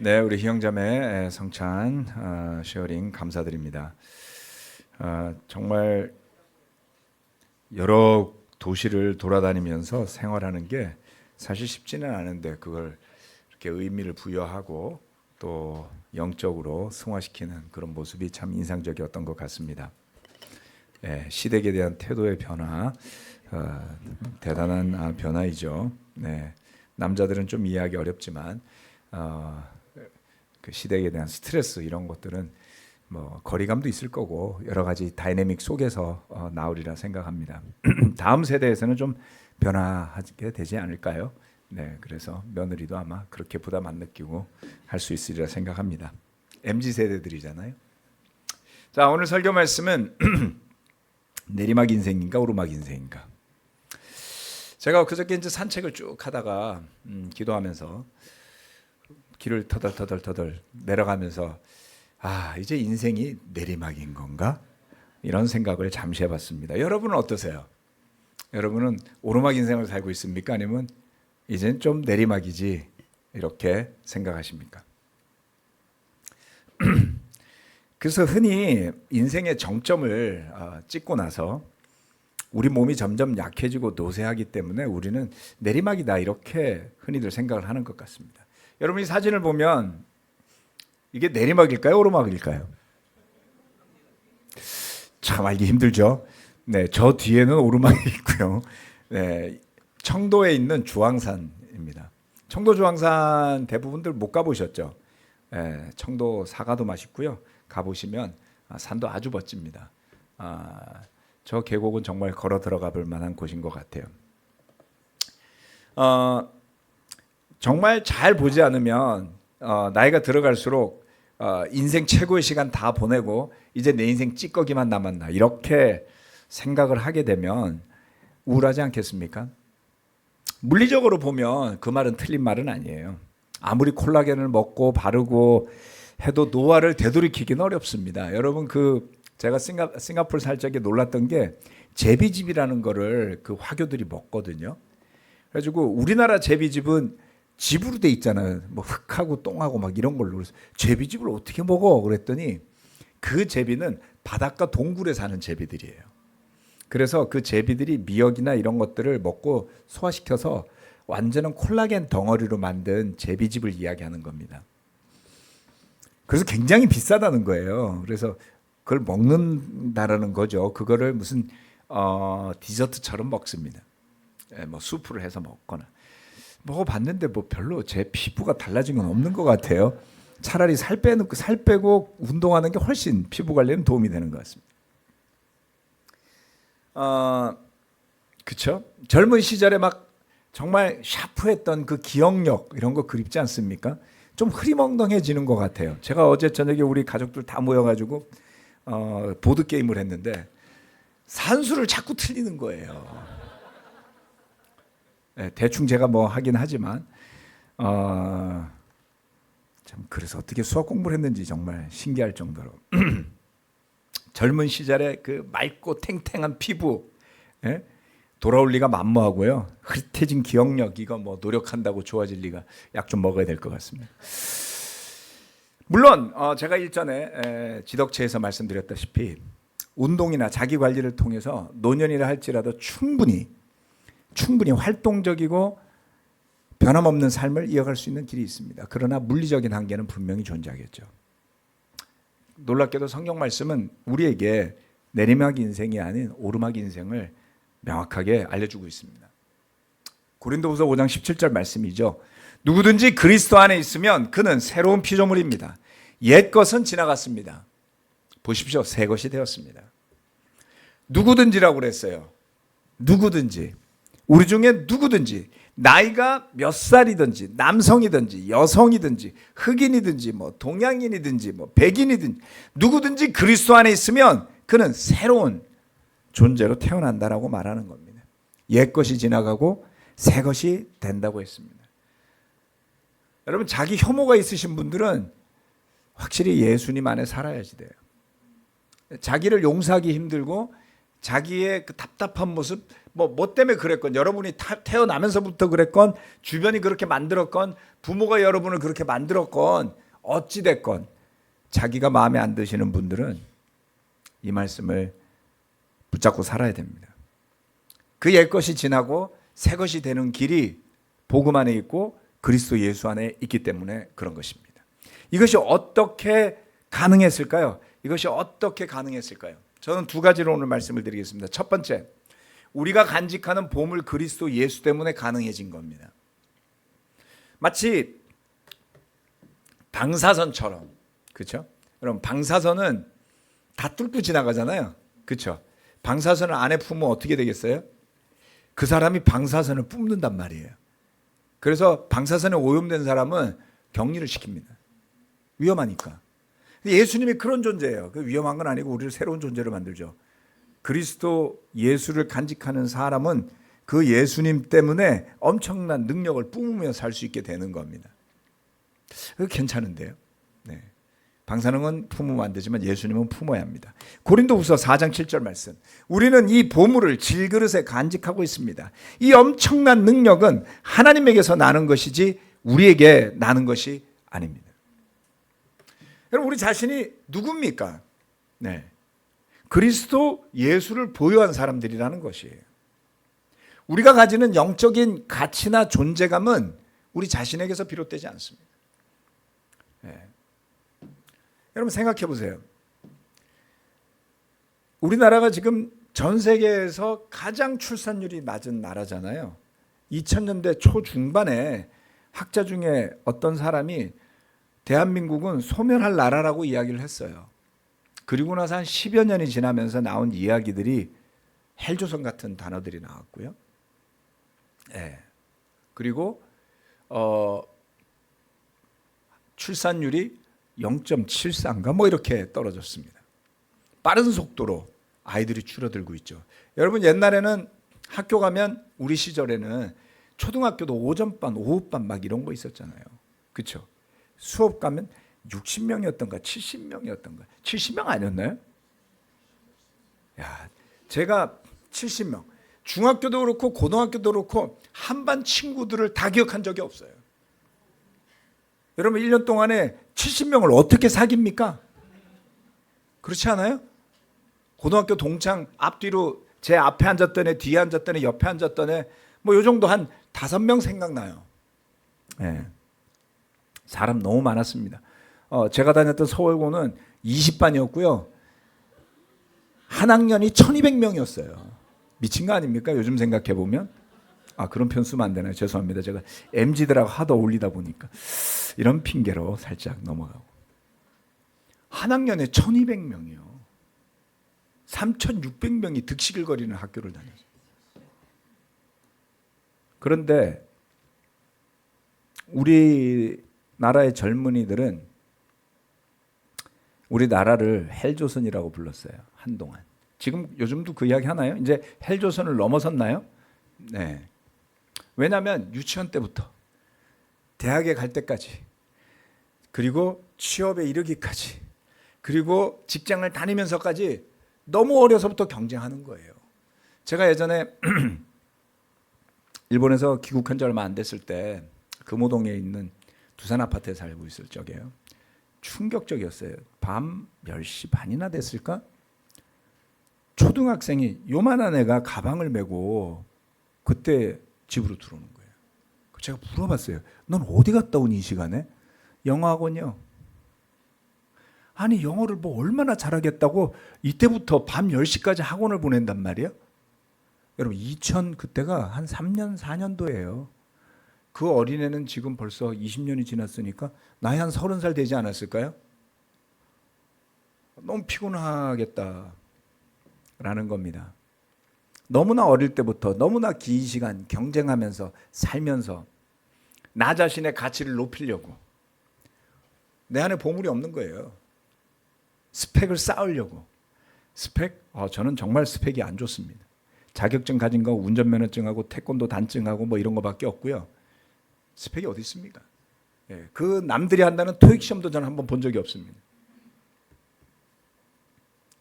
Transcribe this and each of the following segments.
네, 우리 희영자매 성찬 쉐어링 감사드립니다. 정말 여러 도시를 돌아다니면서 생활하는 게 사실 쉽지는 않은데 그걸 이렇게 의미를 부여하고 또 영적으로 승화시키는 그런 모습이 참 인상적이었던 것 같습니다. 시댁에 대한 태도의 변화, 대단한 변화이죠. 네, 남자들은 좀 이해하기 어렵지만 그 시댁에 대한 스트레스 이런 것들은 뭐 거리감도 있을 거고 여러 가지 다이내믹 속에서 나오리라 생각합니다. 다음 세대에서는 좀 변화하게 되지 않을까요? 네, 그래서 며느리도 아마 그렇게 부담 안 느끼고 할 수 있으리라 생각합니다. MZ 세대들이잖아요. 자, 오늘 설교 말씀은 내리막 인생인가 오르막 인생인가. 제가 그저께 이제 산책을 쭉 하다가 기도하면서 길을 터덜 내려가면서 이제 인생이 내리막인 건가? 이런 생각을 잠시 해봤습니다. 여러분은 어떠세요? 여러분은 오르막 인생을 살고 있습니까? 아니면 이젠 좀 내리막이지 이렇게 생각하십니까? 그래서 흔히 인생의 정점을 찍고 나서 우리 몸이 점점 약해지고 노쇠하기 때문에 우리는 내리막이다 이렇게 흔히들 생각을 하는 것 같습니다. 여러분이 사진을 보면 이게 내리막일까요? 오르막일까요? 참 알기 힘들죠. 네, 저 뒤에는 오르막이 있고요. 네, 청도에 있는 주황산입니다. 청도 주황산 대부분들 못 가보셨죠? 네, 청도 사과도 맛있고요. 가보시면 산도 아주 멋집니다. 저 계곡은 정말 걸어 들어가 볼 만한 곳인 것 같아요. 정말 잘 보지 않으면 나이가 들어갈수록 인생 최고의 시간 다 보내고 이제 내 인생 찌꺼기만 남았나 이렇게 생각을 하게 되면 우울하지 않겠습니까? 물리적으로 보면 그 말은 틀린 말은 아니에요. 아무리 콜라겐을 먹고 바르고 해도 노화를 되돌이키기는 어렵습니다. 여러분 제가 싱가포르 살 적에 놀랐던 게 제비즙이라는 거를 그 화교들이 먹거든요. 그래가지고 우리나라 제비즙은 즙으로 돼 있잖아요. 뭐 흙하고 똥하고 막 이런 걸로. 그래서 제비즙을 어떻게 먹어? 그랬더니 그 제비는 바닷가 동굴에 사는 제비들이에요. 그래서 그 제비들이 미역이나 이런 것들을 먹고 소화시켜서 완전한 콜라겐 덩어리로 만든 제비즙을 이야기하는 겁니다. 그래서 굉장히 비싸다는 거예요. 그래서 그걸 먹는다라는 거죠. 그거를 무슨 디저트처럼 먹습니다. 뭐 수프를 해서 먹거나. 먹어봤는데 뭐 별로 제 피부가 달라진 건 없는 것 같아요. 차라리 살 빼고 운동하는 게 훨씬 피부 관리에는 도움이 되는 것 같습니다. 그렇죠? 젊은 시절에 막 정말 샤프했던 그 기억력 이런 거 그립지 않습니까? 좀 흐리멍덩해지는 것 같아요. 제가 어제 저녁에 우리 가족들 다 모여가지고 보드 게임을 했는데 산수를 자꾸 틀리는 거예요. 네, 대충 제가 뭐 하긴 하지만 참 그래서 어떻게 수학 공부를 했는지 정말 신기할 정도로 젊은 시절에 그 맑고 탱탱한 피부 돌아올 리가 만무하고요. 흐릿해진 기억력 이거 뭐 노력한다고 좋아질 리가 약 좀 먹어야 될 것 같습니다. 물론 제가 일전에 지덕체에서 말씀드렸다시피 운동이나 자기 관리를 통해서 노년이라 할지라도 충분히 활동적이고 변함없는 삶을 이어갈 수 있는 길이 있습니다. 그러나 물리적인 한계는 분명히 존재하겠죠. 놀랍게도 성경 말씀은 우리에게 내리막 인생이 아닌 오르막 인생을 명확하게 알려주고 있습니다. 고린도후서 5장 17절 말씀이죠. 누구든지 그리스도 안에 있으면 그는 새로운 피조물입니다. 옛 것은 지나갔습니다. 보십시오. 새 것이 되었습니다. 누구든지라고 그랬어요. 누구든지. 우리 중에 누구든지 나이가 몇 살이든지 남성이든지 여성이든지 흑인이든지 뭐 동양인이든지 뭐 백인이든지 누구든지 그리스도 안에 있으면 그는 새로운 존재로 태어난다라고 말하는 겁니다. 옛 것이 지나가고 새 것이 된다고 했습니다. 여러분 자기 혐오가 있으신 분들은 확실히 예수님 안에 살아야지 돼요. 자기를 용서하기 힘들고 자기의 그 답답한 모습, 뭐 때문에 그랬건, 여러분이 태어나면서부터 그랬건, 주변이 그렇게 만들었건, 부모가 여러분을 그렇게 만들었건, 어찌 됐건 자기가 마음에 안 드시는 분들은 이 말씀을 붙잡고 살아야 됩니다. 그 옛것이 지나고 새 것이 되는 길이 복음 안에 있고 그리스도 예수 안에 있기 때문에 그런 것입니다. 이것이 어떻게 가능했을까요? 이것이 어떻게 가능했을까요? 저는 두 가지로 오늘 말씀을 드리겠습니다. 첫 번째, 우리가 간직하는 보물 그리스도 예수 때문에 가능해진 겁니다. 마치 방사선처럼, 그렇죠? 여러분, 방사선은 다 뚫고 지나가잖아요, 그렇죠? 방사선을 안에 품으면 어떻게 되겠어요? 그 사람이 방사선을 뿜는단 말이에요. 그래서 방사선에 오염된 사람은 격리를 시킵니다. 위험하니까. 예수님이 그런 존재예요. 그 위험한 건 아니고 우리를 새로운 존재로 만들죠. 그리스도 예수를 간직하는 사람은 그 예수님 때문에 엄청난 능력을 뿜으며 살 수 있게 되는 겁니다. 괜찮은데요. 네. 방사능은 품으면 안 되지만 예수님은 품어야 합니다. 고린도후서 4장 7절 말씀. 우리는 이 보물을 질그릇에 간직하고 있습니다. 이 엄청난 능력은 하나님에게서 나는 것이지 우리에게 나는 것이 아닙니다. 여러분, 우리 자신이 누굽니까? 네. 그리스도 예수를 보유한 사람들이라는 것이에요. 우리가 가지는 영적인 가치나 존재감은 우리 자신에게서 비롯되지 않습니다. 네. 여러분, 생각해 보세요. 우리나라가 지금 전 세계에서 가장 출산율이 낮은 나라잖아요. 2000년대 초중반에 학자 중에 어떤 사람이 대한민국은 소멸할 나라라고 이야기를 했어요. 그리고 나서 한 10여 년이 지나면서 나온 이야기들이 헬조선 같은 단어들이 나왔고요. 네. 그리고 출산율이 0.74인가 뭐 이렇게 떨어졌습니다. 빠른 속도로 아이들이 줄어들고 있죠. 여러분, 옛날에는 학교 가면 우리 시절에는 초등학교도 오전반, 오후반 막 이런 거 있었잖아요. 그렇죠? 수업 가면 60명이었던가 70명이었던가 70명 아니었나요? 야, 제가 70명. 중학교도 그렇고 고등학교도 그렇고 한 반 친구들을 다 기억한 적이 없어요. 여러분, 1년 동안에 70명을 어떻게 사깁니까? 그렇지 않아요? 고등학교 동창 앞뒤로 제 앞에 앉았던 애, 뒤에 앉았던 애, 옆에 앉았던 애, 뭐 요 정도 한 5명 생각나요. 네. 사람 너무 많았습니다. 제가 다녔던 서울고는 20반이었고요. 한 학년이 1200명이었어요. 미친 거 아닙니까? 요즘 생각해 보면. 그런 편 쓰면 안 되나요? 죄송합니다. 제가 MZ들하고 하도 어울리다 보니까 이런 핑계로 살짝 넘어가고. 한 학년에 1200명이요. 3600명이 득식을 거리는 학교를 다녔어요. 그런데 우리나라의 젊은이들은 우리나라를 헬조선이라고 불렀어요. 한동안. 지금 요즘도 그 이야기 하나요? 이제 헬조선을 넘어섰나요? 네. 왜냐하면 유치원 때부터 대학에 갈 때까지, 그리고 취업에 이르기까지, 그리고 직장을 다니면서까지 너무 어려서부터 경쟁하는 거예요. 제가 예전에 일본에서 귀국한 지 얼마 안 됐을 때 금호동에 있는 두산 아파트에 살고 있을 적이에요. 충격적이었어요. 밤 10시 반이나 됐을까? 초등학생이 요만한 애가 가방을 메고 그때 집으로 들어오는 거예요. 제가 물어봤어요. 넌 어디 갔다 오니 이 시간에? 영어학원이요. 아니, 영어를 뭐 얼마나 잘하겠다고 이때부터 밤 10시까지 학원을 보낸단 말이에요? 여러분, 그때가 한 3년, 4년도예요. 그 어린애는 지금 벌써 20년이 지났으니까 나이 한 30살 되지 않았을까요? 너무 피곤하겠다라는 겁니다. 너무나 어릴 때부터 너무나 긴 시간 경쟁하면서 살면서 나 자신의 가치를 높이려고 내 안에 보물이 없는 거예요. 스펙을 쌓으려고. 스펙? 저는 정말 스펙이 안 좋습니다. 자격증 가진 거 운전면허증하고 태권도 단증하고 뭐 이런 거밖에 없고요. 스펙이 어디 있습니까? 예, 그 남들이 한다는 토익 시험도 저는 한번 본 적이 없습니다.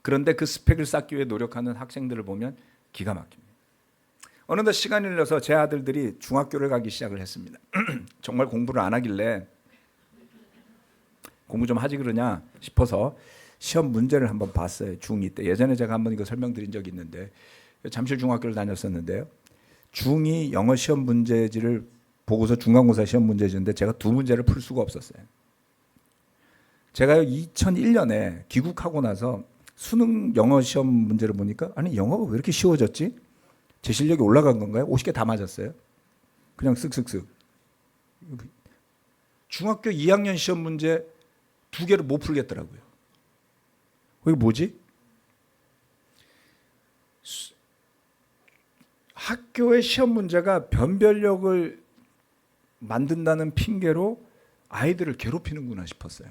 그런데 그 스펙을 쌓기 위해 노력하는 학생들을 보면 기가 막힙니다. 어느덧 시간이 흘러서 제 아들들이 중학교를 가기 시작을 했습니다. 정말 공부를 안 하길래 공부 좀 하지 그러냐 싶어서 시험 문제를 한번 봤어요. 중2 때. 예전에 제가 한번 이거 설명드린 적이 있는데 잠실 중학교를 다녔었는데요. 중2 영어 시험 문제지를 보고서 중간고사 시험 문제지인데 제가 두 문제를 풀 수가 없었어요. 제가 2001년에 귀국하고 나서 수능 영어 시험 문제를 보니까 아니 영어가 왜 이렇게 쉬워졌지? 제 실력이 올라간 건가요? 50개 다 맞았어요. 그냥 쓱쓱쓱. 중학교 2학년 시험 문제 2개를 못 풀겠더라고요. 이게 뭐지? 학교의 시험 문제가 변별력을 만든다는 핑계로 아이들을 괴롭히는구나 싶었어요.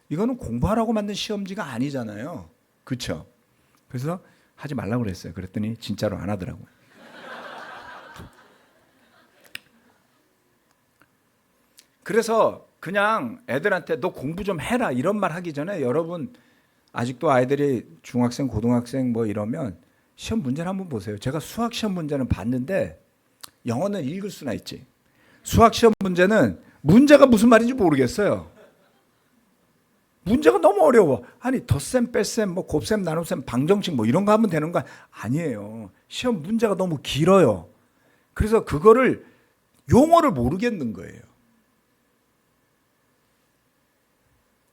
이거는 공부하라고 만든 시험지가 아니잖아요. 그렇죠? 그래서 하지 말라고 그랬어요. 그랬더니 진짜로 안 하더라고요. 그래서 그냥 애들한테 너 공부 좀 해라 이런 말 하기 전에 여러분 아직도 아이들이 중학생, 고등학생 뭐 이러면 시험 문제를 한번 보세요. 제가 수학 시험 문제는 봤는데 영어는 읽을 수나 있지. 수학 시험 문제는 문제가 무슨 말인지 모르겠어요. 문제가 너무 어려워. 아니 덧셈, 뺄셈, 뭐 곱셈, 나눗셈, 방정식 뭐 이런 거 하면 되는 거 아니에요. 시험 문제가 너무 길어요. 그래서 그거를 용어를 모르겠는 거예요.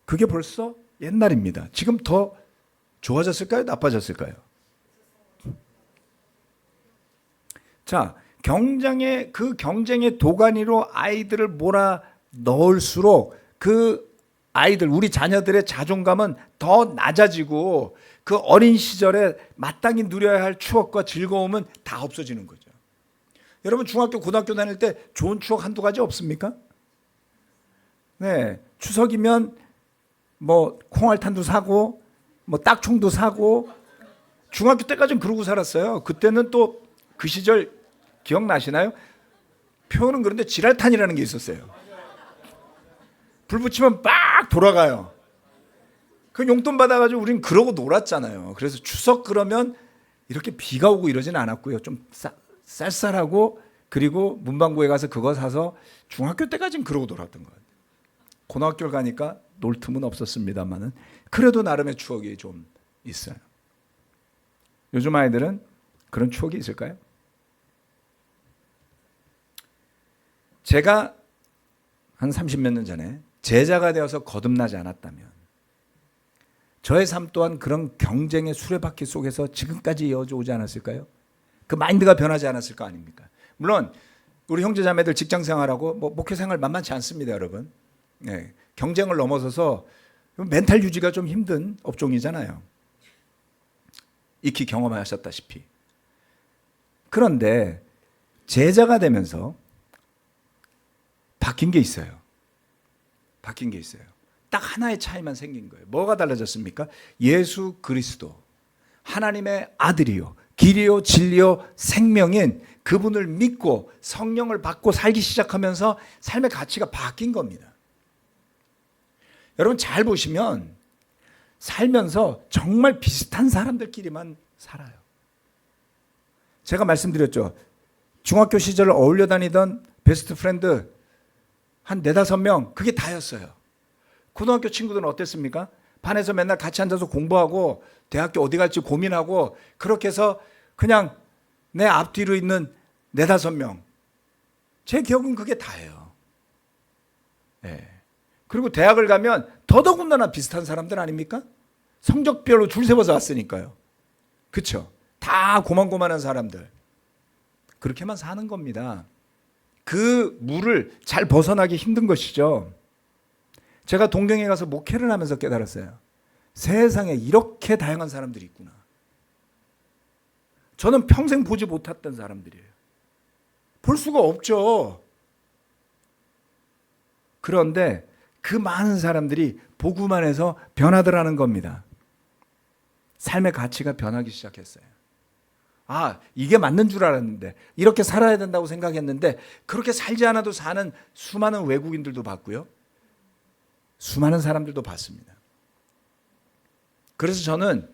그게 벌써 옛날입니다. 지금 더 좋아졌을까요? 나빠졌을까요? 자, 그 경쟁의 도가니로 아이들을 몰아 넣을수록 그 아이들, 우리 자녀들의 자존감은 더 낮아지고 그 어린 시절에 마땅히 누려야 할 추억과 즐거움은 다 없어지는 거죠. 여러분 중학교, 고등학교 다닐 때 좋은 추억 한두 가지 없습니까? 네, 추석이면 뭐 콩알탄도 사고 뭐 딱총도 사고 중학교 때까지는 그러고 살았어요. 그때는 또 그 시절 기억나시나요? 표현은 그런데 지랄탄이라는 게 있었어요. 불 붙이면 빡 돌아가요. 그 용돈 받아가지고 우린 그러고 놀았잖아요. 그래서 추석 그러면 이렇게 비가 오고 이러진 않았고요. 좀 쌀쌀하고 그리고 문방구에 가서 그거 사서 중학교 때까지는 그러고 놀았던 거예요. 고등학교를 가니까 놀 틈은 없었습니다만은 그래도 나름의 추억이 좀 있어요. 요즘 아이들은 그런 추억이 있을까요? 제가 한 30몇 년 전에 제자가 되어서 거듭나지 않았다면 저의 삶 또한 그런 경쟁의 수레바퀴 속에서 지금까지 이어져 오지 않았을까요? 그 마인드가 변하지 않았을 거 아닙니까? 물론 우리 형제자매들 직장생활하고 뭐 목회생활 만만치 않습니다, 여러분. 네, 경쟁을 넘어서서 멘탈 유지가 좀 힘든 업종이잖아요. 익히 경험하셨다시피. 그런데 제자가 되면서 바뀐 게 있어요. 바뀐 게 있어요. 딱 하나의 차이만 생긴 거예요. 뭐가 달라졌습니까? 예수 그리스도 하나님의 아들이요 길이요 진리요 생명인 그분을 믿고 성령을 받고 살기 시작하면서 삶의 가치가 바뀐 겁니다. 여러분 잘 보시면 살면서 정말 비슷한 사람들끼리만 살아요. 제가 말씀드렸죠. 중학교 시절 어울려 다니던 베스트 프렌드 한 4-5명 그게 다였어요. 고등학교 친구들은 어땠습니까? 반에서 맨날 같이 앉아서 공부하고 대학교 어디 갈지 고민하고 그렇게 해서 그냥 내 앞뒤로 있는 4-5명. 제 기억은 그게 다예요. 네. 그리고 대학을 가면 더더군다나 비슷한 사람들 아닙니까? 성적별로 줄 세워서 왔으니까요. 그렇죠? 다 고만고만한 사람들. 그렇게만 사는 겁니다. 그 물을 잘 벗어나기 힘든 것이죠. 제가 동경에 가서 목회를 하면서 깨달았어요. 세상에 이렇게 다양한 사람들이 있구나. 저는 평생 보지 못했던 사람들이에요. 볼 수가 없죠. 그런데 그 많은 사람들이 복음만 해서 변화더라는 겁니다. 삶의 가치가 변하기 시작했어요. 아, 이게 맞는 줄 알았는데 이렇게 살아야 된다고 생각했는데 그렇게 살지 않아도 사는 수많은 외국인들도 봤고요. 수많은 사람들도 봤습니다. 그래서 저는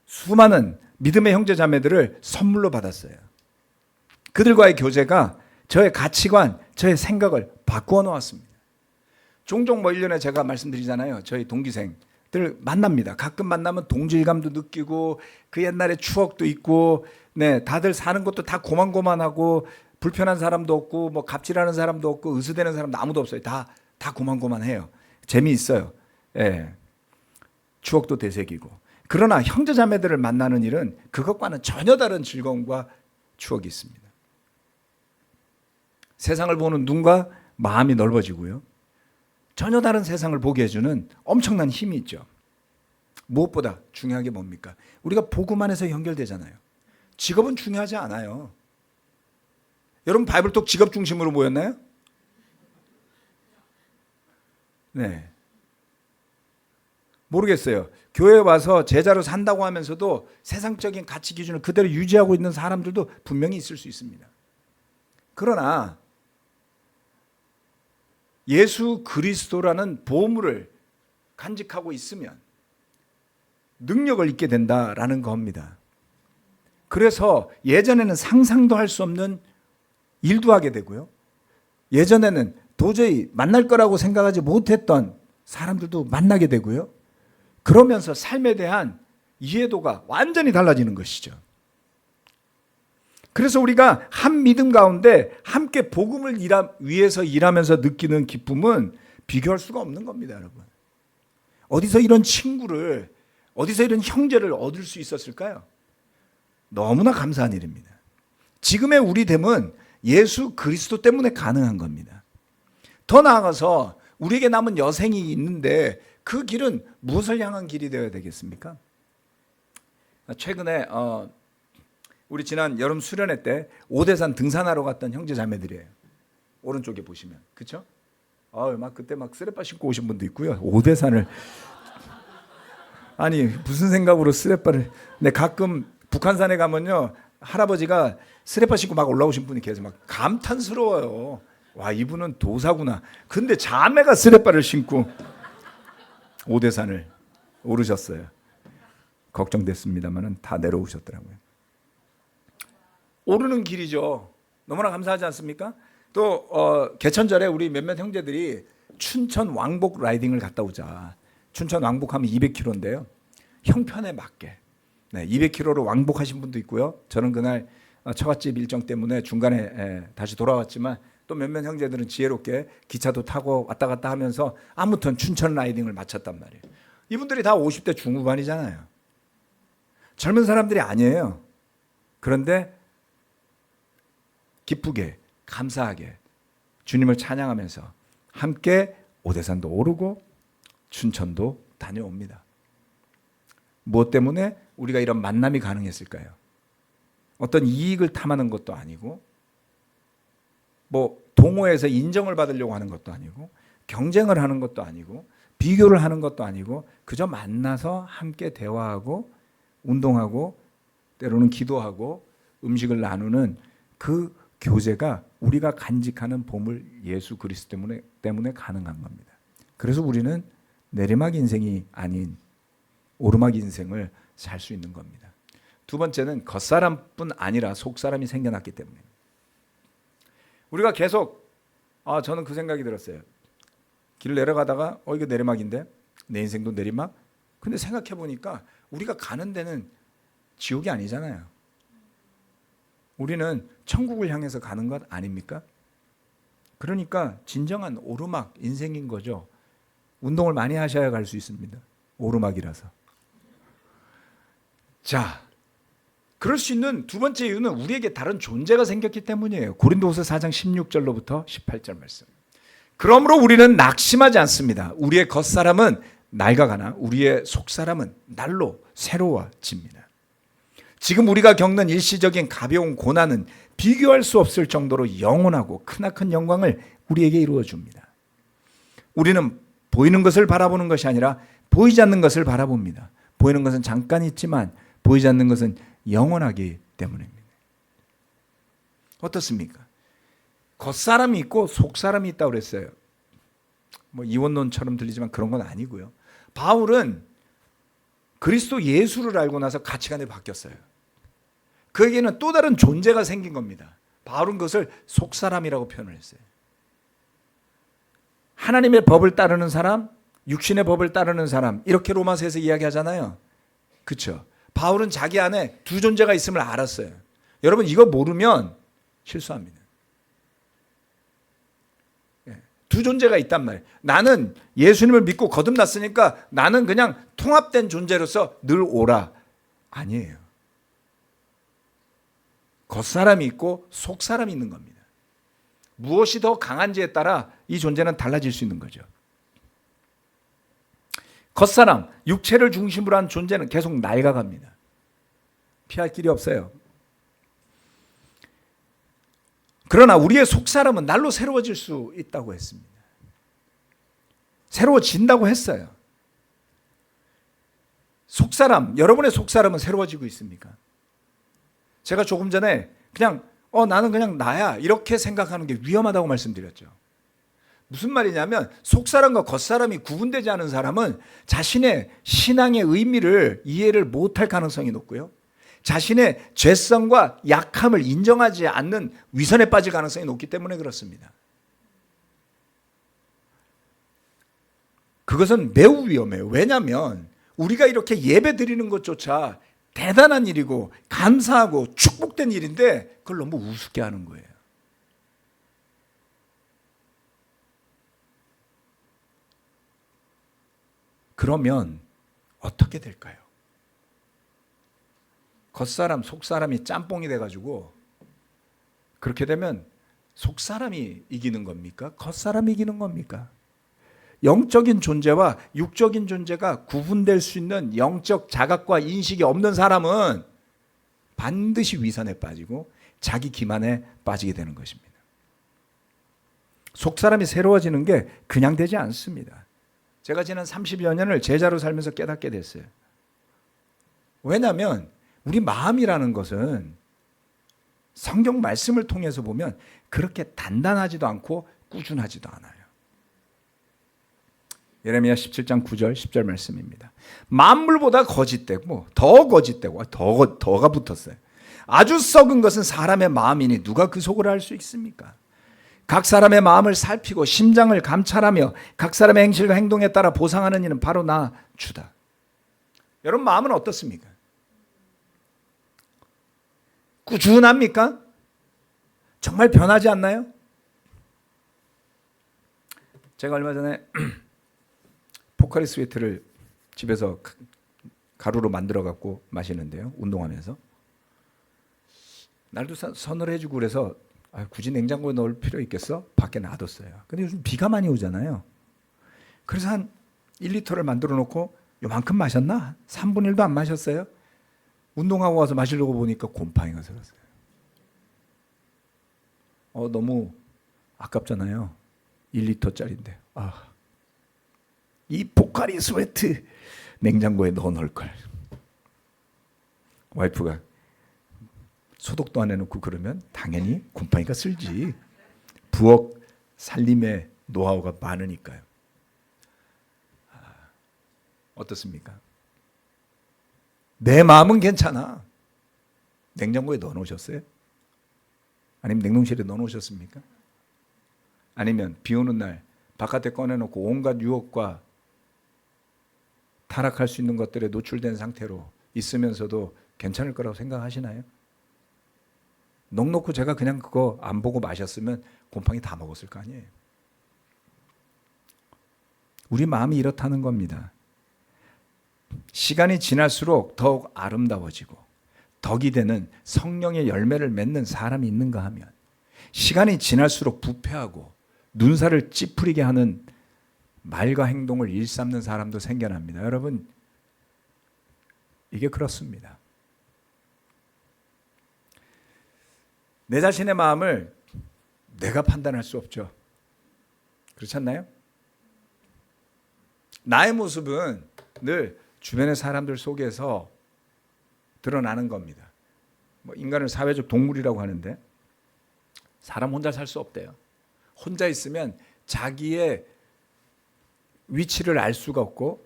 수많은 믿음의 형제 자매들을 선물로 받았어요. 그들과의 교제가 저의 가치관, 저의 생각을 바꾸어 놓았습니다. 종종 1년에 제가 말씀드리잖아요. 저희 동기생들 만납니다. 가끔 만나면 동질감도 느끼고 그 옛날의 추억도 있고, 네, 다들 사는 것도 다 고만고만하고 불편한 사람도 없고 뭐 갑질하는 사람도 없고 의수되는 사람도 아무도 없어요. 다 고만고만해요. 재미있어요. 예. 추억도 되새기고. 그러나 형제 자매들을 만나는 일은 그것과는 전혀 다른 즐거움과 추억이 있습니다. 세상을 보는 눈과 마음이 넓어지고요. 전혀 다른 세상을 보게 해주는 엄청난 힘이 있죠. 무엇보다 중요한 게 뭡니까? 우리가 복음 안에서 연결되잖아요. 직업은 중요하지 않아요. 여러분 바이블톡 직업 중심으로 모였나요? 네. 모르겠어요. 교회에 와서 제자로 산다고 하면서도 세상적인 가치 기준을 그대로 유지하고 있는 사람들도 분명히 있을 수 있습니다. 그러나 예수 그리스도라는 보물을 간직하고 있으면 능력을 잊게 된다라는 겁니다. 그래서 예전에는 상상도 할 수 없는 일도 하게 되고요. 예전에는 도저히 만날 거라고 생각하지 못했던 사람들도 만나게 되고요. 그러면서 삶에 대한 이해도가 완전히 달라지는 것이죠. 그래서 우리가 한 믿음 가운데 함께 복음을 위해서 일하면서 느끼는 기쁨은 비교할 수가 없는 겁니다, 여러분. 어디서 이런 친구를, 어디서 이런 형제를 얻을 수 있었을까요? 너무나 감사한 일입니다. 지금의 우리 됨은 예수 그리스도 때문에 가능한 겁니다. 더 나아가서 우리에게 남은 여생이 있는데 그 길은 무엇을 향한 길이 되어야 되겠습니까? 최근에 우리 지난 여름 수련회 때 오대산 등산하러 갔던 형제 자매들이에요. 오른쪽에 보시면, 그렇죠? 막 그때 막 쓰레빠 신고 오신 분도 있고요. 오대산을 아니 무슨 생각으로 쓰레빠를? 네, 가끔 북한산에 가면요 할아버지가 쓰레빠 신고 막 올라오신 분이 계세요. 막 감탄스러워요. 와, 이분은 도사구나. 근데 자매가 쓰레빠를 신고 오대산을 오르셨어요. 걱정됐습니다만은 다 내려오셨더라고요. 오르는 길이죠. 너무나 감사하지 않습니까? 또 개천절에 우리 몇몇 형제들이 춘천 왕복 라이딩을 갔다 오자. 춘천 왕복하면 200km인데요. 형편에 맞게 200km로 왕복하신 분도 있고요. 저는 그날 처갓집 일정 때문에 중간에 다시 돌아왔지만 또 몇몇 형제들은 지혜롭게 기차도 타고 왔다 갔다 하면서 아무튼 춘천 라이딩을 마쳤단 말이에요. 이분들이 다 50대 중후반이잖아요. 젊은 사람들이 아니에요. 그런데 기쁘게 감사하게 주님을 찬양하면서 함께 오대산도 오르고 춘천도 다녀옵니다. 무엇 때문에 우리가 이런 만남이 가능했을까요? 어떤 이익을 탐하는 것도 아니고 뭐 동호회에서 인정을 받으려고 하는 것도 아니고 경쟁을 하는 것도 아니고 비교를 하는 것도 아니고 그저 만나서 함께 대화하고 운동하고 때로는 기도하고 음식을 나누는 그 교제가 우리가 간직하는 보물 예수 그리스도 때문에 가능한 겁니다. 그래서 우리는 내리막 인생이 아닌 오르막 인생을 살 수 있는 겁니다. 두 번째는 겉사람뿐 아니라 속사람이 생겨났기 때문입니다. 우리가 계속 저는 그 생각이 들었어요. 길 내려가다가 이거 내리막인데 내 인생도 내리막? 근데 생각해 보니까 우리가 가는 데는 지옥이 아니잖아요. 우리는 천국을 향해서 가는 것 아닙니까? 그러니까 진정한 오르막 인생인 거죠. 운동을 많이 하셔야 갈 수 있습니다. 오르막이라서. 자, 그럴 수 있는 두 번째 이유는 우리에게 다른 존재가 생겼기 때문이에요. 고린도후서 4장 16절로부터 18절 말씀. 그러므로 우리는 낙심하지 않습니다. 우리의 겉사람은 낡아가나 우리의 속사람은 날로 새로워집니다. 지금 우리가 겪는 일시적인 가벼운 고난은 비교할 수 없을 정도로 영원하고 크나큰 영광을 우리에게 이루어 줍니다. 우리는 보이는 것을 바라보는 것이 아니라 보이지 않는 것을 바라봅니다. 보이는 것은 잠깐 있지만 보이지 않는 것은 영원하기 때문입니다. 어떻습니까? 겉사람이 있고 속사람이 있다고 그랬어요. 뭐 이원론처럼 들리지만 그런 건 아니고요. 바울은 그리스도 예수를 알고 나서 가치관이 바뀌었어요. 그에게는 또 다른 존재가 생긴 겁니다. 바울은 그것을 속사람이라고 표현을 했어요. 하나님의 법을 따르는 사람, 육신의 법을 따르는 사람, 이렇게 로마서에서 이야기하잖아요. 그렇죠? 바울은 자기 안에 두 존재가 있음을 알았어요. 여러분 이거 모르면 실수합니다. 두 존재가 있단 말이에요. 나는 예수님을 믿고 거듭났으니까 나는 그냥 통합된 존재로서 늘 오라. 아니에요. 겉사람이 있고 속사람이 있는 겁니다. 무엇이 더 강한지에 따라 이 존재는 달라질 수 있는 거죠. 겉사람, 육체를 중심으로 한 존재는 계속 낡아갑니다. 피할 길이 없어요. 그러나 우리의 속사람은 날로 새로워질 수 있다고 했습니다. 새로워진다고 했어요. 속사람, 여러분의 속사람은 새로워지고 있습니까? 제가 조금 전에 그냥 나는 그냥 나야 이렇게 생각하는 게 위험하다고 말씀드렸죠. 무슨 말이냐면 속사람과 겉사람이 구분되지 않은 사람은 자신의 신앙의 의미를 이해를 못할 가능성이 높고요. 자신의 죄성과 약함을 인정하지 않는 위선에 빠질 가능성이 높기 때문에 그렇습니다. 그것은 매우 위험해요. 왜냐하면 우리가 이렇게 예배 드리는 것조차 대단한 일이고 감사하고 축복된 일인데 그걸 너무 우습게 하는 거예요. 그러면 어떻게 될까요? 겉사람, 속사람이 짬뽕이 돼가지고 그렇게 되면 속사람이 이기는 겁니까? 겉사람이 이기는 겁니까? 영적인 존재와 육적인 존재가 구분될 수 있는 영적 자각과 인식이 없는 사람은 반드시 위선에 빠지고 자기 기만에 빠지게 되는 것입니다. 속사람이 새로워지는 게 그냥 되지 않습니다. 제가 지난 30여 년을 제자로 살면서 깨닫게 됐어요. 왜냐하면 우리 마음이라는 것은 성경 말씀을 통해서 보면 그렇게 단단하지도 않고 꾸준하지도 않아요. 예레미야 17장 9절 10절 말씀입니다. 만물보다 거짓되고 더 거짓되고 더가 붙었어요. 아주 썩은 것은 사람의 마음이니 누가 그 속을 알 수 있습니까? 각 사람의 마음을 살피고 심장을 감찰하며 각 사람의 행실과 행동에 따라 보상하는 이는 바로 나 주다. 여러분 마음은 어떻습니까? 꾸준합니까? 정말 변하지 않나요? 제가 얼마 전에 포카리 스웨트를 집에서 가루로 만들어 갖고 마시는데요. 운동하면서. 날도 선을 해주고 그래서 굳이 냉장고에 넣을 필요 있겠어? 밖에 놔뒀어요. 근데 요즘 비가 많이 오잖아요. 그래서 한 1리터를 만들어 놓고 요만큼 마셨나? 3분의 1도 안 마셨어요. 운동하고 와서 마시려고 보니까 곰팡이가 들었어요. 너무 아깝잖아요. 1리터짜리인데. 이 포카리 스웨트 냉장고에 넣어 놓을 걸. 와이프가 소독도 안 해놓고 그러면 당연히 곰팡이가 쓸지. 부엌 살림의 노하우가 많으니까요. 어떻습니까? 내 마음은 괜찮아. 냉장고에 넣어 놓으셨어요? 아니면 냉동실에 넣어 놓으셨습니까? 아니면 비 오는 날 바깥에 꺼내놓고 온갖 유혹과 타락할 수 있는 것들에 노출된 상태로 있으면서도 괜찮을 거라고 생각하시나요? 넉넉히 제가 그냥 그거 안 보고 마셨으면 곰팡이 다 먹었을 거 아니에요. 우리 마음이 이렇다는 겁니다. 시간이 지날수록 더욱 아름다워지고 덕이 되는 성령의 열매를 맺는 사람이 있는가 하면 시간이 지날수록 부패하고 눈살을 찌푸리게 하는 말과 행동을 일삼는 사람도 생겨납니다. 여러분, 이게 그렇습니다. 내 자신의 마음을 내가 판단할 수 없죠. 그렇지 않나요? 나의 모습은 늘 주변의 사람들 속에서 드러나는 겁니다. 인간을 사회적 동물이라고 하는데 사람 혼자 살 수 없대요. 혼자 있으면 자기의 위치를 알 수가 없고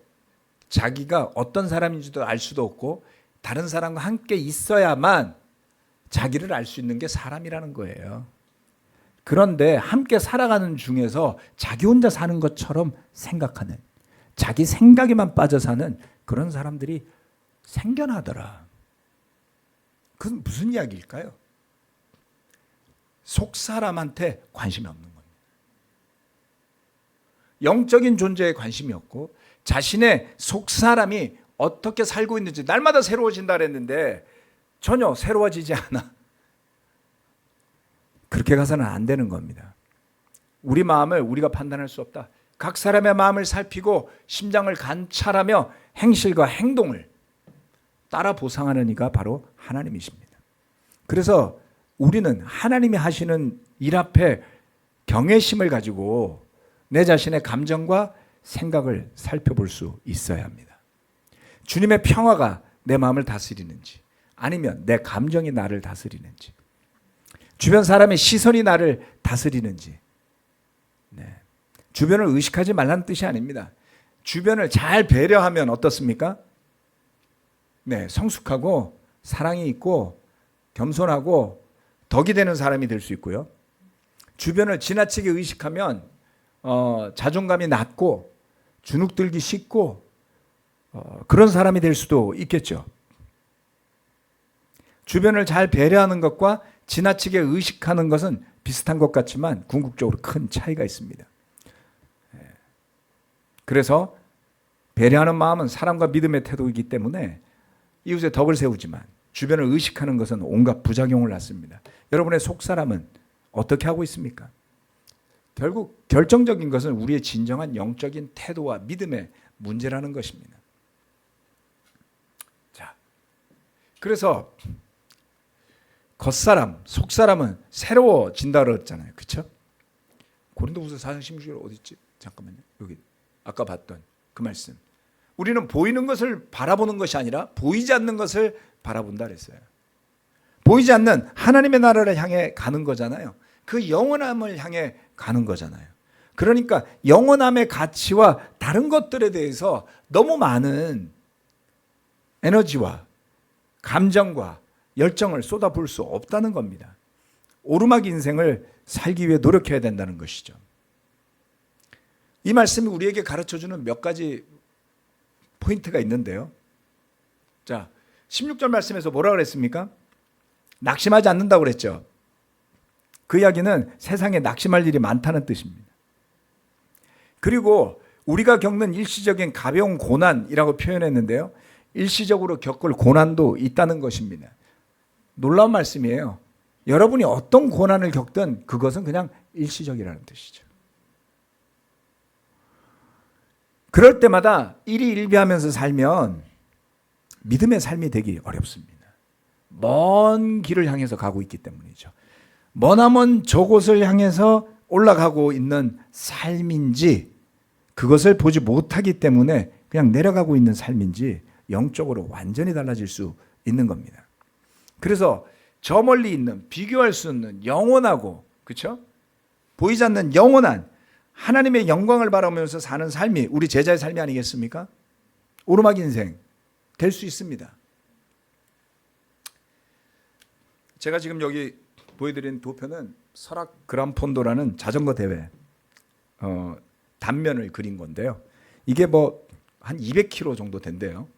자기가 어떤 사람인지도 알 수도 없고 다른 사람과 함께 있어야만 자기를 알 수 있는 게 사람이라는 거예요. 그런데 함께 살아가는 중에서 자기 혼자 사는 것처럼 생각하는, 자기 생각에만 빠져 사는 그런 사람들이 생겨나더라. 그건 무슨 이야기일까요? 속 사람한테 관심이 없는 겁니다. 영적인 존재에 관심이 없고 자신의 속 사람이 어떻게 살고 있는지 날마다 새로워진다 그랬는데 전혀 새로워지지 않아. 그렇게 가서는 안 되는 겁니다. 우리 마음을 우리가 판단할 수 없다. 각 사람의 마음을 살피고 심장을 관찰하며 행실과 행동을 따라 보상하는 이가 바로 하나님이십니다. 그래서 우리는 하나님이 하시는 일 앞에 경외심을 가지고 내 자신의 감정과 생각을 살펴볼 수 있어야 합니다. 주님의 평화가 내 마음을 다스리는지 아니면 내 감정이 나를 다스리는지, 주변 사람의 시선이 나를 다스리는지. 네. 주변을 의식하지 말라는 뜻이 아닙니다. 주변을 잘 배려하면 어떻습니까? 네, 성숙하고 사랑이 있고 겸손하고 덕이 되는 사람이 될 수 있고요. 주변을 지나치게 의식하면 자존감이 낮고 주눅들기 쉽고 그런 사람이 될 수도 있겠죠. 주변을 잘 배려하는 것과 지나치게 의식하는 것은 비슷한 것 같지만 궁극적으로 큰 차이가 있습니다. 그래서 배려하는 마음은 사랑과 믿음의 태도이기 때문에 이웃의 덕을 세우지만 주변을 의식하는 것은 온갖 부작용을 낳습니다. 여러분의 속사람은 어떻게 하고 있습니까? 결국 결정적인 것은 우리의 진정한 영적인 태도와 믿음의 문제라는 것입니다. 자, 그래서 겉사람, 속사람은 새로워진다 그랬잖아요. 그렇죠? 고린도후서 4장 16절 어디 있지? 잠깐만요. 여기 아까 봤던 그 말씀. 우리는 보이는 것을 바라보는 것이 아니라 보이지 않는 것을 바라본다 그랬어요. 보이지 않는 하나님의 나라를 향해 가는 거잖아요. 그 영원함을 향해 가는 거잖아요. 그러니까 영원함의 가치와 다른 것들에 대해서 너무 많은 에너지와 감정과 열정을 쏟아부을 수 없다는 겁니다. 오르막 인생을 살기 위해 노력해야 된다는 것이죠. 이 말씀이 우리에게 가르쳐주는 몇 가지 포인트가 있는데요. 자, 16절 말씀에서 뭐라 그랬습니까? 낙심하지 않는다고 그랬죠. 그 이야기는 세상에 낙심할 일이 많다는 뜻입니다. 그리고 우리가 겪는 일시적인 가벼운 고난이라고 표현했는데요. 일시적으로 겪을 고난도 있다는 것입니다. 놀라운 말씀이에요. 여러분이 어떤 고난을 겪든 그것은 그냥 일시적이라는 뜻이죠. 그럴 때마다 일희일비하면서 살면 믿음의 삶이 되기 어렵습니다. 먼 길을 향해서 가고 있기 때문이죠. 머나먼 저곳을 향해서 올라가고 있는 삶인지 그것을 보지 못하기 때문에 그냥 내려가고 있는 삶인지 영적으로 완전히 달라질 수 있는 겁니다. 그래서 저 멀리 있는 비교할 수 없는 영원하고 그렇죠? 보이지 않는 영원한 하나님의 영광을 바라보면서 사는 삶이 우리 제자의 삶이 아니겠습니까? 오르막 인생 될 수 있습니다. 제가 지금 여기 보여드린 도표는 설악 그란폰도라는 자전거 대회 단면을 그린 건데요. 이게 뭐 한 200km 정도 된대요.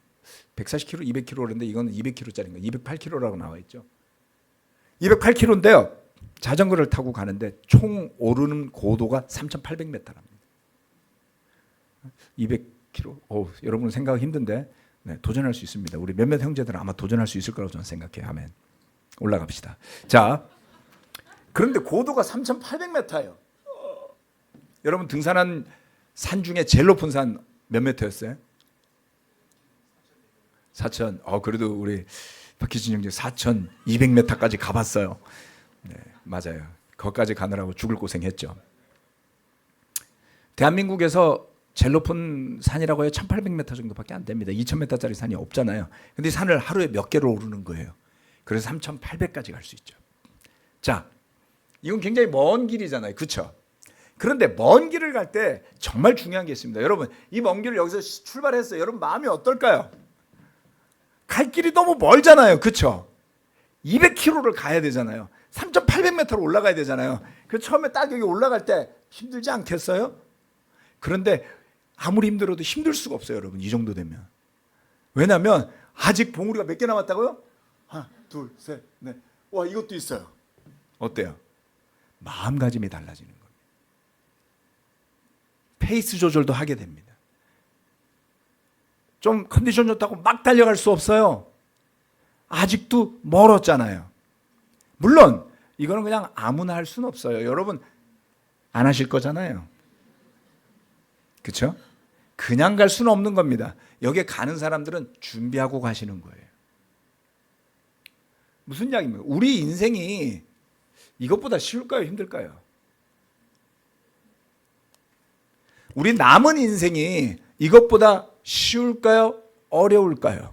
140km, 200km인데 이거는 200km짜리인가 208km라고 나와 있죠. 208km인데요. 자전거를 타고 가는데 총 오르는 고도가 3,800m랍니다. 200km. 여러분 생각하기 힘든데 네, 도전할 수 있습니다. 우리 몇몇 형제들은 아마 도전할 수 있을 거라고 저는 생각해요. 아멘. 올라갑시다. 자, 그런데 고도가 3,800m예요. 여러분 등산한 산 중에 제일 높은 산 몇 m였어요? 4,000. 그래도 우리 박희진 형제 4,200m까지 가봤어요. 네, 맞아요. 거기까지 가느라고 죽을 고생했죠. 대한민국에서 제일 높은 산이라고 해요. 1,800m 정도밖에 안 됩니다. 2,000m짜리 산이 없잖아요. 근데 산을 하루에 몇 개로 오르는 거예요. 그래서 3,800까지 갈 수 있죠. 자, 이건 굉장히 먼 길이잖아요. 그렇죠? 그런데 먼 길을 갈 때 정말 중요한 게 있습니다. 여러분, 이 먼 길을 여기서 출발했어요. 여러분 마음이 어떨까요? 갈 길이 너무 멀잖아요. 그렇죠? 200km를 가야 되잖아요. 3,800m를 올라가야 되잖아요. 그 처음에 딱 여기 올라갈 때 힘들지 않겠어요? 그런데 아무리 힘들어도 힘들 수가 없어요, 여러분. 이 정도 되면. 왜냐하면 아직 봉우리가 몇 개 남았다고요? 하나, 둘, 셋, 넷. 와, 이것도 있어요. 어때요? 마음가짐이 달라지는 겁니다. 페이스 조절도 하게 됩니다. 좀 컨디션 좋다고 막 달려갈 수 없어요. 아직도 멀었잖아요. 물론 이거는 그냥 아무나 할 수는 없어요. 여러분 안 하실 거잖아요. 그렇죠? 그냥 갈 수는 없는 겁니다. 여기에 가는 사람들은 준비하고 가시는 거예요. 무슨 이야기입니까? 우리 인생이 이것보다 쉬울까요? 힘들까요? 우리 남은 인생이 이것보다 쉬울까요? 어려울까요?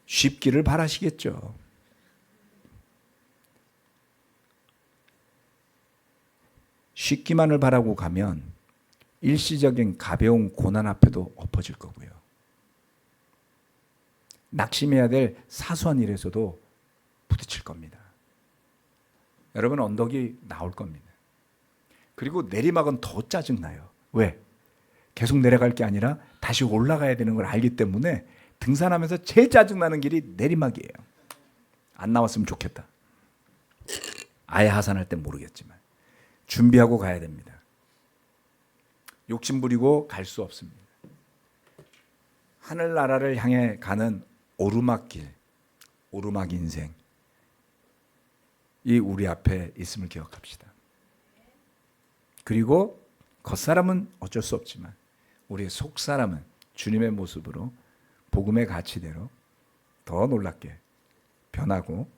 쉽기를 바라시겠죠. 쉽기만을 바라고 가면 일시적인 가벼운 고난 앞에도 엎어질 거고요. 낙심해야 될 사소한 일에서도 부딪힐 겁니다. 여러분 언덕이 나올 겁니다. 그리고 내리막은 더 짜증나요. 왜? 계속 내려갈 게 아니라 다시 올라가야 되는 걸 알기 때문에 등산하면서 제일 짜증나는 길이 내리막이에요. 안 나왔으면 좋겠다. 아예 하산할 땐 모르겠지만 준비하고 가야 됩니다. 욕심 부리고 갈 수 없습니다. 하늘나라를 향해 가는 오르막길, 오르막 인생, 이 우리 앞에 있음을 기억합시다. 그리고 겉사람은 어쩔 수 없지만 우리의 속사람은 주님의 모습으로 복음의 가치대로 더 놀랍게 변하고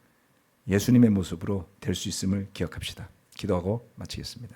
예수님의 모습으로 될 수 있음을 기억합시다. 기도하고 마치겠습니다.